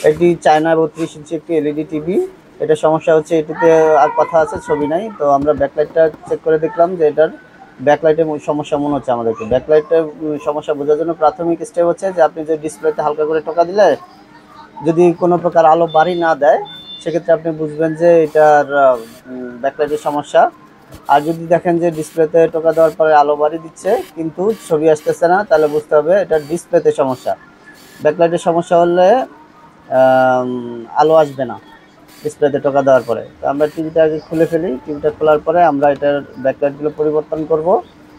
এটি চায়না 32 ইঞ্চি একটি LED TV. এটা সমস্যা হচ্ছে এটিতে আর কথা আছে, ছবি নাই। তো আমরা ব্যাকলাইটটা চেক করে দেখলাম যে এটার ব্যাকলাইটের সমস্যা মনে হচ্ছে আমাদেরকে। ব্যাকলাইটের সমস্যা বোঝার জন্য প্রাথমিক স্টেপ হচ্ছে যে আপনি যে ডিসপ্লেতে হালকা করে টোকা দিলে যদি কোনো প্রকার আলো বাড়ি না দেয়, সেক্ষেত্রে আপনি বুঝবেন যে এটার ব্যাকলাইটের সমস্যা। আর যদি দেখেন যে ডিসপ্লেতে টোকা দেওয়ার পরে আলো বাড়ি দিচ্ছে কিন্তু ছবি আসতেছে না, তাহলে বুঝতে হবে এটা ডিসপ্লেতে সমস্যা। ব্যাকলাইটের সমস্যা হলে আলো আসবে না ডিসপ্লেতে টোকা দেওয়ার পরে। তো আমরা টিভিটা আগে খুলে ফেলি। টিভিটা খোলার পরে আমরা এটার ব্যাকলাইটগুলো পরিবর্তন করব,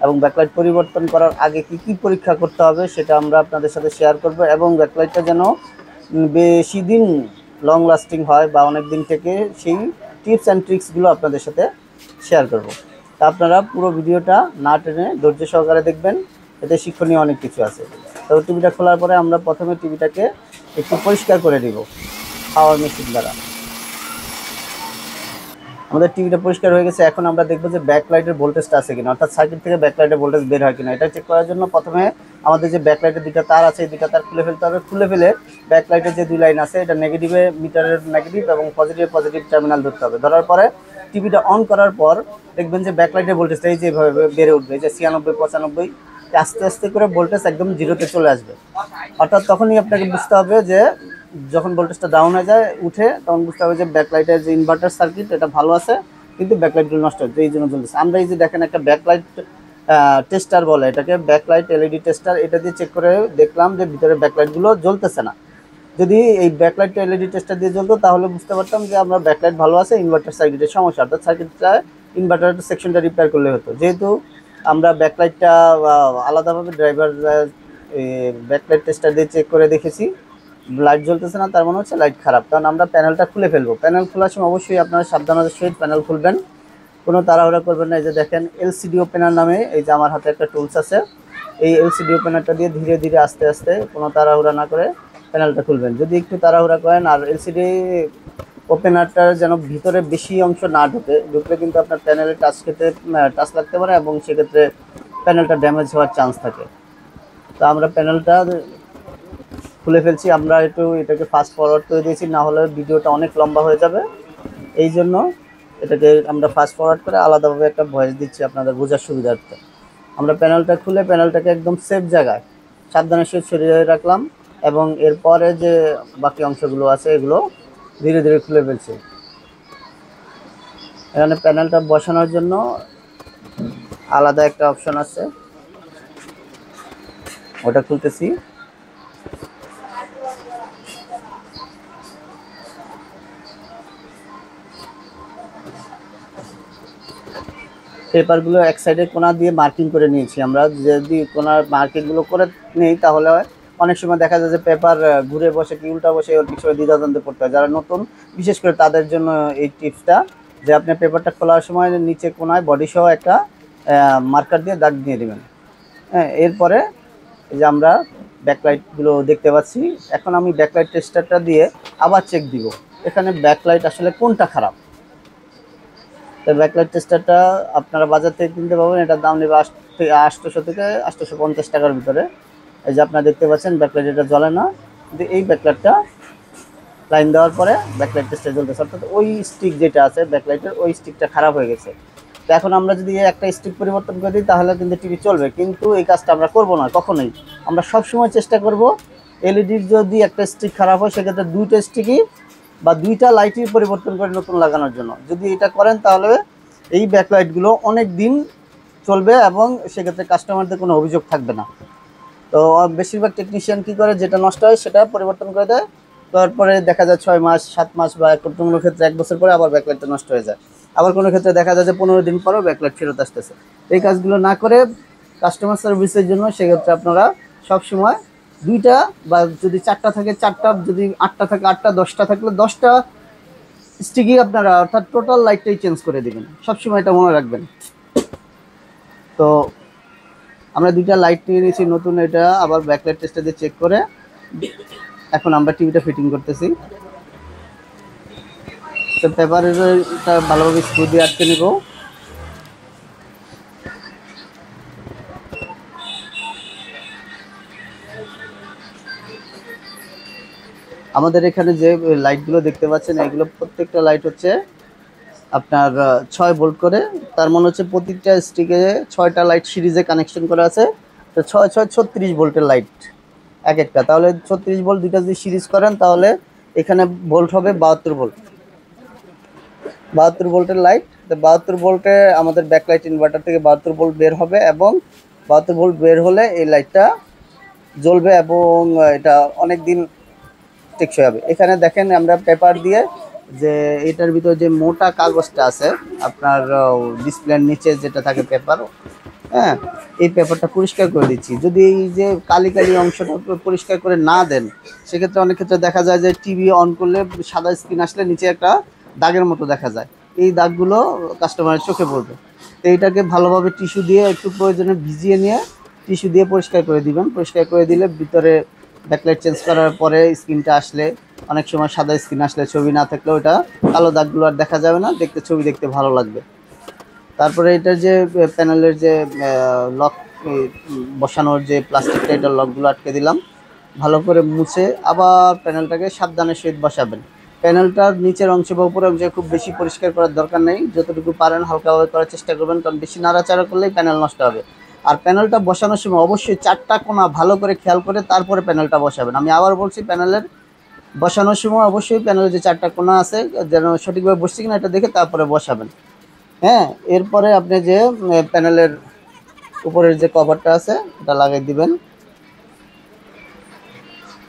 এবং ব্যাকলাইট পরিবর্তন করার আগে কি কি পরীক্ষা করতে হবে সেটা আমরা আপনাদের সাথে শেয়ার করব, এবং ব্যাকলাইটটা যেন বেশি দিন লং লাস্টিং হয় বা অনেক দিন থেকে, সেই টিপস অ্যান্ড ট্রিক্সগুলো আপনাদের সাথে শেয়ার করব। তা আপনারা পুরো ভিডিওটা না টেনে ধৈর্য সহকারে দেখবেন, এতে শিক্ষণীয় অনেক কিছু আছে। তো টিভিটা খোলার পরে আমরা প্রথমে টিভিটাকে একটু পরিষ্কার করে দিব পাওয়ার মেশিন দ্বারা। আমাদের টিভিটা পরিষ্কার হয়ে গেছে। এখন আমরা দেখবো যে ব্যাকলাইটের ভোল্টেজটা আছে কিনা, অর্থাৎ সার্কিট থেকে ব্যাকলাইটের ভোল্টেজ বের হয় কিনা। এটা চেক করার জন্য প্রথমে আমাদের যে ব্যাকলাইটের দুইটা তার আছে, এই দুইটা তার খুলে ফেলতে হবে। খুলে ফেলে ব্যাকলাইটের যে দুই লাইন আছে, এটা নেগেটিভে মিটারের নেগেটিভ এবং পজিটিভ টার্মিনাল ধরতে হবে। ধরার পরে টিভিটা অন করার পর দেখবেন যে ব্যাকলাইটের ভোল্টেজটা এই যেভাবে বেড়ে উঠবে, এই যে 96, 95, আস্তে আস্তে করে ভোল্টেজ একদম জিরোতে চলে আসবে। অর্থাৎ তখনই আপনাকে বুঝতে হবে যে যখন ভোল্টেজটা ডাউন হয়ে যায় উঠে, তখন বুঝতে হবে যে ব্যাকলাইটের যে ইনভার্টার সার্কিট এটা ভালো আছে, কিন্তু ব্যাকলাইটগুলো নষ্ট হচ্ছে, এই জন্য চলতেছে। আমরা এই যে দেখেন একটা ব্যাকলাইট টেস্টার বলে এটাকে, ব্যাকলাইট এলইডি টেস্টার, এটা দিয়ে চেক করে দেখলাম যে ভিতরে ব্যাকলাইটগুলো জ্বলতেছে না। যদি এই ব্যাকলাইট এলইডি টেস্টার দিয়ে জ্বলতো তাহলে বুঝতে পারতাম যে আমরা ব্যাকলাইট ভালো আছে, ইনভার্টার সার্কিটের সমস্যা, অর্থাৎ সার্কিটটা ইনভার্টার সেকশনটা রিপেয়ার করলে হতো। যেহেতু আমরা ব্যাকলাইটটা আলাদাভাবে ড্রাইভার ব্যাকলাইট টেস্টার দিয়ে চেক করে দেখেছি লাইট জ্বলতেছে না, তার মানে হচ্ছে লাইট খারাপ। কারণ আমরা প্যানেলটা খুলে ফেলবো। প্যানেল খোলার সময় অবশ্যই আপনারা সাবধানতার সহিত প্যানেল খুলবেন, কোনো তাড়াহুড়া করবেন না। এই যে দেখেন এলসিডি ওপেনার নামে এই যে আমার হাতে একটা টুলস আছে, এই এলসিডি ওপেনারটা দিয়ে ধীরে ধীরে আস্তে আস্তে কোনো তাড়াহুড়া না করে প্যানেলটা খুলবেন। যদি একটু তাড়াহুড়া করেন, আর এলসিডি ওপেনারটার যেন ভিতরে বেশি অংশ না ঢুকলে কিন্তু আপনার প্যানেলে টাচ লাগতে পারে, এবং সেক্ষেত্রে প্যানেলটা ড্যামেজ হওয়ার চান্স থাকে। তো আমরা প্যানেলটা খুলে ফেলছি। আমরা একটু এটাকে ফাস্ট ফরওয়ার্ড করে দিয়েছি, না হলে ভিডিওটা অনেক লম্বা হয়ে যাবে। এই জন্য এটাকে আমরা ফাস্ট ফরওয়ার্ড করে আলাদাভাবে একটা ভয়েস দিচ্ছি আপনাদের বোঝার সুবিধার্থে। আমরা প্যানেলটা খুলে প্যানেলটাকে একদম সেফ জায়গায় সাবধানের সহিত সরিয়ে রাখলাম, এবং এরপরে যে বাকি অংশগুলো আছে এগুলো ধীরে ধীরে খুলে ফেলছি। এখানে প্যানেলটা বসানোর জন্য আলাদা একটা অপশন আছে, ওটা খুলতেছি। পেপারগুলো এক সাইডে কোনা দিয়ে মার্কিং করে নিয়েছি আমরা। যদি কোনার মার্কিংগুলো করে নেই তাহলে অনেক সময় দেখা যায় যে পেপার ঘুরে বসে কি উল্টা বসে ওর পিছনে দ্বিধাদ্বন্দ্বে পড়তে হয়। যারা নতুন বিশেষ করে তাদের জন্য এই টিপসটা, যে আপনি পেপারটা খোলার সময় নিচে কোনায় বডি সহ একটা মার্কার দিয়ে দাগ দিয়ে দেবেন। হ্যাঁ, এরপরে এই যে আমরা ব্যাকলাইটগুলো দেখতে পাচ্ছি। এখন আমি ব্যাকলাইট টেস্টারটা দিয়ে আবার চেক দিব এখানে ব্যাকলাইট আসলে কোনটা খারাপ। তো ব্যাকলাইট টেস্টারটা আপনারা বাজার থেকে কিনতে পাবেন, এটার দাম নেবে 800 থেকে 850 টাকার ভিতরে। এই যে আপনারা দেখতে পাচ্ছেন ব্যাকলাইট এটা জ্বলে না, কিন্তু এই ব্যাকলাইটটা লাইন দেওয়ার পরে ব্যাকলাইট টেস্টার জ্বলতেছে, অর্থাৎ ওই স্টিক যেটা আছে ব্যাকলাইটের ওই স্টিকটা খারাপ হয়ে গেছে। তো এখন আমরা যদি একটা স্টিক পরিবর্তন করে দিই তাহলে কিন্তু টিভি চলবে, কিন্তু এই কাজটা আমরা করব না কখনোই। আমরা সবসময় চেষ্টা করব এলইডির যদি একটা স্টিক খারাপ হয় সেক্ষেত্রে দুইটা স্টিকই বা দুইটা লাইটই পরিবর্তন করে নতুন লাগানোর জন্য। যদি এটা করেন তাহলে এই ব্যাকলাইটগুলো অনেক দিন চলবে, এবং সেক্ষেত্রে কাস্টমারদের কোনো অভিযোগ থাকবে না। তো বেশিরভাগ টেকনিশিয়ান কী করে, যেটা নষ্ট হয় সেটা পরিবর্তন করে দেয়, তারপরে দেখা যায় 6 মাস 7 মাস বা কোনো ক্ষেত্রে 1 বছর পরে আবার ব্যাকলাইটটা নষ্ট হয়ে যায়। আবার কোনো ক্ষেত্রে দেখা যায় যে 15 দিন পরেও ব্যাকলাইট ফেরত আসতেছে। এই কাজগুলো না করে কাস্টমার সার্ভিসের জন্য সেক্ষেত্রে আপনারা সবসময় দুইটা, বা যদি 4টা থাকে 4টা, যদি 8টা থাকে 8টা, 10টা থাকলে 10টা স্টিকই আপনারা, অর্থাৎ টোটাল লাইটটাই চেঞ্জ করে দেবেন। সবসময় এটা মনে রাখবেন। তো আমরা দুইটা লাইট নিয়ে নিয়েছি নতুন, এটা আবার ব্যাকলাইট টেস্টে দিয়ে চেক করে এখন আমরা টিভিটা ফিটিং করতেছি। তো পেপারটা ভালোভাবে স্ক্রু দিয়ে আটকে নেব। আমাদের এখানে যে লাইটগুলো দেখতে পাচ্ছেন এগুলো প্রত্যেকটা লাইট হচ্ছে আপনার 6 ভোল্ট করে। তার মানে হচ্ছে প্রতিটা স্টিকে 6টা লাইট সিরিজে কানেকশন করা আছে। তো 6 6 36 ভোল্টের লাইট এক একটা। তাহলে 36 ভোল্ট দুইটা যদি সিরিজ করেন তাহলে এখানে ভোল্ট হবে 72 ভোল্ট। 72 ভোল্টের লাইট। তো 72 ভোল্টে আমাদের ব্যাকলাইট ইনভার্টার থেকে 72 ভোল্ট বের হবে এবং 72 ভোল্ট বের হলে এই লাইটটা জ্বলবে এবং এটা অনেক দিন টেকসই হবে। এখানে দেখেন আমরা পেপার দিয়ে যে এটার ভিতরে যে মোটা কাগজটা আছে আপনার ডিসপ্লের নিচে যেটা থাকে পেপার, হ্যাঁ, এই পেপারটা পরিষ্কার করে দিচ্ছি। যদি এই যে কালি কালি অংশটা পরিষ্কার করে না দেন সেক্ষেত্রে অনেক ক্ষেত্রে দেখা যায় যে টিভি অন করলে সাদা স্ক্রিন আসলে নিচে একটা দাগের মতো দেখা যায়। এই দাগগুলো কাস্টমারের চোখে পড়বে। তো এইটাকে ভালোভাবে টিস্যু দিয়ে একটু প্রয়োজনে ভিজিয়ে নিয়ে টিস্যু দিয়ে পরিষ্কার করে দিবেন। পরিষ্কার করে দিলে ভিতরে ব্যাকলাইট চেঞ্জ করার পরে স্ক্রিনটা আসলে অনেক সময় সাদা স্ক্রিন আসলে ছবি না থাকলে ওটা কালো দাগগুলো আর দেখা যাবে না, দেখতে ছবি দেখতে ভালো লাগবে। তারপরে এটার যে প্যানেলের যে লক বসানোর যে প্লাস্টিকটা এটার লকগুলো আটকে দিলাম। ভালো করে মুছে আবার প্যানেলটাকে সাবধানের সহিত বসাবেন। প্যানেলটার নিচের অংশ বা উপরের অংশে খুব বেশি পরিষ্কার করার দরকার নেই, যতটুকু পারেন হালকাভাবে করার চেষ্টা করবেন, কারণ বেশি নাড়াচাড়া করলেই প্যানেল নষ্ট হবে। আর প্যানেলটা বসানোর সময় অবশ্যই 4টা কোণা ভালো করে খেয়াল করে তারপরে প্যানেলটা বসাবেন। আমি আবার বলছি, প্যানেলের বসানোর সময় অবশ্যই প্যানেলের যে 4টা কোণা আছে যেন সঠিকভাবে বসছে কিনা এটা দেখে তারপরে বসাবেন। হ্যাঁ, এরপরে আপনি যে প্যানেলের উপরের যে কভারটা আছে এটা লাগিয়ে দিবেন।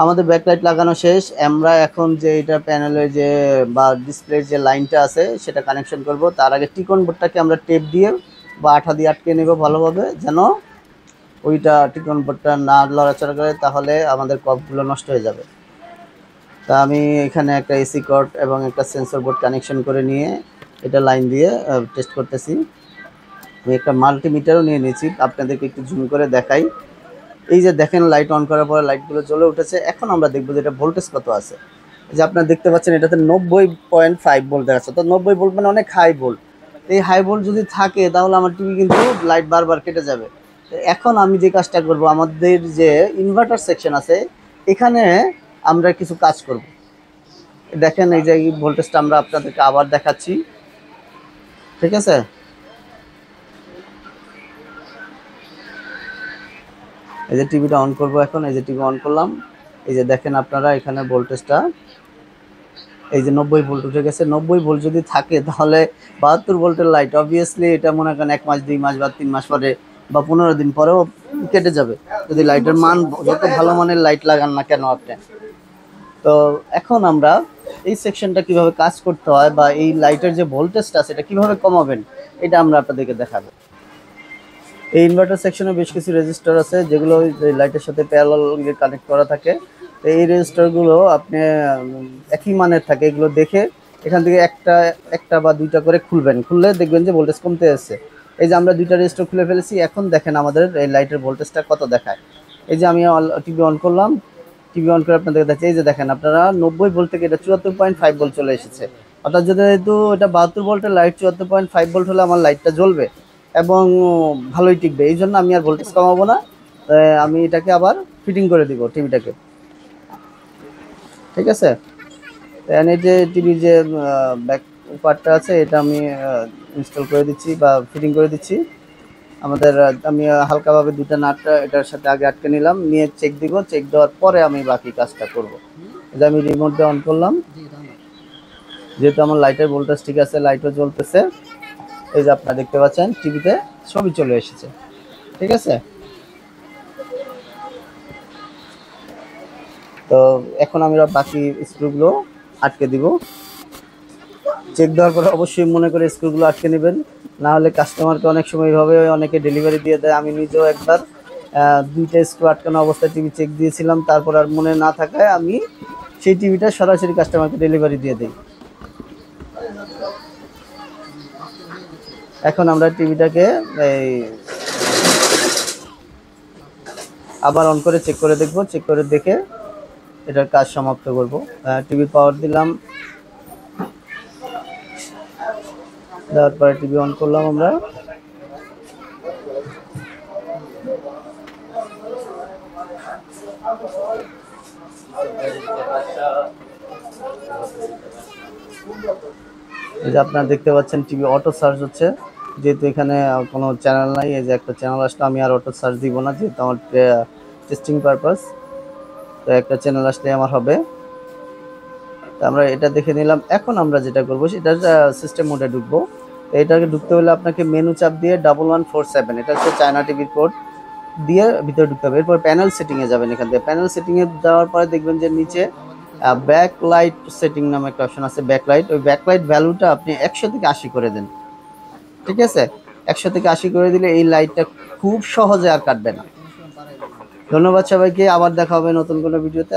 আমাদের ব্যাকলাইট লাগানো শেষ। আমরা এখন যে এটা প্যানেলের যে বা ডিসপ্লের যে লাইনটা আছে সেটা কানেকশন করব। তার আগে টিকন বোর্ডটাকে আমরা টেপ দিয়ে বা আঠা দিয়ে আটকে নেব ভালোভাবে, যেন ওইটা টিকন বোর্ডটা না লড়াচড়া করে, তাহলে আমাদের কপগুলো নষ্ট হয়ে যাবে। তা আমি এখানে একটা এসি কর্ড এবং একটা সেন্সর বোর্ড কানেকশন করে নিয়ে এটা লাইন দিয়ে টেস্ট করতেছি। আমি একটা মাল্টিমিটারও নিয়ে নিয়েছি, আপনাদেরকে একটু জুম করে দেখাই। এই যে দেখেন লাইট অন করার পরে লাইটগুলো জ্বলে উঠেছে। এখন আমরা দেখবো যে এটা ভোল্টেজ কত আছে। এই যে আপনারা দেখতে পাচ্ছেন এটাতে 90.5 ভোল্ট দেখাচ্ছে। তো 90 ভোল্ট মানে অনেক হাই ভোল্ট। এই হাই ভোল্ট যদি থাকে তাহলে আমার টিভি কিন্তু লাইট বারবার কেটে যাবে। এখন আমি যে কাজটা করব, আমাদের যে ইনভার্টার সেকশন আছে এখানে আমরা কিছু কাজ করব। দেখেন এই যে ভোল্টেজটা আমরা আপনাদেরকে আবার দেখাচ্ছি, ঠিক আছে। এই যে টিভিটা অন করব এখন। এই যে টিভি অন করলাম। এই যে দেখেন আপনারা এখানে ভোল্টেজটা এই যে 90 ভোল্ট উঠে গেছে। 90 ভোল্ট যদি থাকে তাহলে 72 ভোল্টের লাইট অবভিয়াসলি এটা মনে করেন 1 মাস 2 মাস বা 3 মাস পরে বা 15 দিন পরেও কেটে যাবে, যদি লাইটের মান যত ভালো মানের লাইট লাগান না কেন আপনি। তো এখন আমরা এই সেকশনটা কিভাবে কাজ করতে হয় বা এই লাইটের যে ভোল্টেজটা আছে এটা কিভাবে কমাবেন এটা আমরা আপনাদেরকে দেখাবো। এই ইনভার্টার সেকশনে বেশ কিছু রেজিস্টার আছে যেগুলো লাইটের সাথে প্যারালাল কানেক্ট করা থাকে। তো এই রেজিস্টারগুলো আপনি একই মানের থাকে, এগুলো দেখে এখান থেকে একটা একটা বা দুইটা করে খুলবেন। খুললে দেখবেন যে ভোল্টেজ কমতে আসছে। এই যে আমরা দুইটা রেজিস্টার খুলে ফেলেছি। এখন দেখেন আমাদের এই লাইটের ভোল্টেজটা কত দেখায়। এই যে আমি টিভি অন করলাম। টিভি অন করে আপনাদের দেখাচ্ছি। এই যে দেখেন আপনারা 90 ভোল্ট থেকে এটা 74.5 ভোল্ট চলে এসেছে। অর্থাৎ যেহেতু এটা 72 ভোল্টের লাইট, 74.5 ভোল্ট হলে আমার লাইটটা জ্বলবে এবং ভালোই টিকবে। এই জন্য আমি আর ভোল্টেজ কমাবো না, আমি এটাকে আবার ফিটিং করে দিব টিভিটাকে, ঠিক আছে। এই যে টিভির যে ব্যাক পার্টটা আছে এটা আমি ইনস্টল করে দিচ্ছি বা ফিটিং করে দিচ্ছি। আমাদের আমি হালকাভাবে দুটো নাটটা এটার সাথে আগে আটকে নিলাম, নিয়ে চেক দিব। চেক দেওয়ার পরে আমি বাকি কাজটা করব। এটা আমি রিমোট দিয়ে অন করলাম। যেহেতু আমার লাইটের ভোল্টেজ ঠিক আছে, লাইটও জ্বলতেছে। এই যে আপনারা দেখতে পাচ্ছেন টিভিতে ছবি চলে এসেছে, ঠিক আছে। তো এখন আমরা বাকি স্ক্রুগুলো আটকে দিব। চেক দেওয়ার পরে অবশ্যই মনে করে স্ক্রুগুলো আটকে নেবেন, না হলে কাস্টমারকে অনেক সময় এইভাবে অনেকে ডেলিভারি দিয়ে দেয়। আমি নিজেও একবার 2টা স্ক্রু আটকানো অবস্থায় টিভি চেক দিয়েছিলাম, তারপর আর মনে না থাকায় আমি সেই টিভিটা সরাসরি কাস্টমারকে ডেলিভারি দিয়ে দিই। এখন আমরা টিভিটাকে এই আবার অন করে চেক করে দেখব। চেক করে দেখে এটার কাজ সমাপ্ত করব। টিভি পাওয়ার দিলাম, দেওয়ার পরে টিভি অন করলাম আমরা। এই যে আপনারা দেখতে পাচ্ছেন টিভি অটো সার্চ হচ্ছে, যেহেতু এখানে কোনো চ্যানেল নাই। এই যে একটা চ্যানেল আসলে আমি আর অটো সার্চ দিব না, যেহেতু আমার টেস্টিং পারপাস। তো একটা চ্যানেল আসলে আমার হবে। তো আমরা এটা দেখে নিলাম। এখন আমরা যেটা করবো সেটা সিস্টেম মোডে ঢুকবো। এটাকে ঢুকতে হলে আপনাকে মেনু চাপ দিয়ে 1147, এটা হচ্ছে চায়না টিভির কোড দিয়ে ভিতরে ঢুকতে হবে। এরপর প্যানেল সেটিংয়ে যাবেন। এখান থেকে প্যানেল সেটিংয়ে যাওয়ার পরে দেখবেন যে নিচে ব্যাকলাইট সেটিং নামে একটা অপশন আছে, ব্যাকলাইট। ওই ব্যাকলাইট ভ্যালুটা আপনি 100 থেকে 80 করে দেন, ঠিক আছে? 100 থেকে 80 করে দিলে এই লাইটটা খুব সহজে আর কাটবে না। ধন্যবাদ সবাইকে, আবার দেখা হবে নতুন কোনো ভিডিওতে।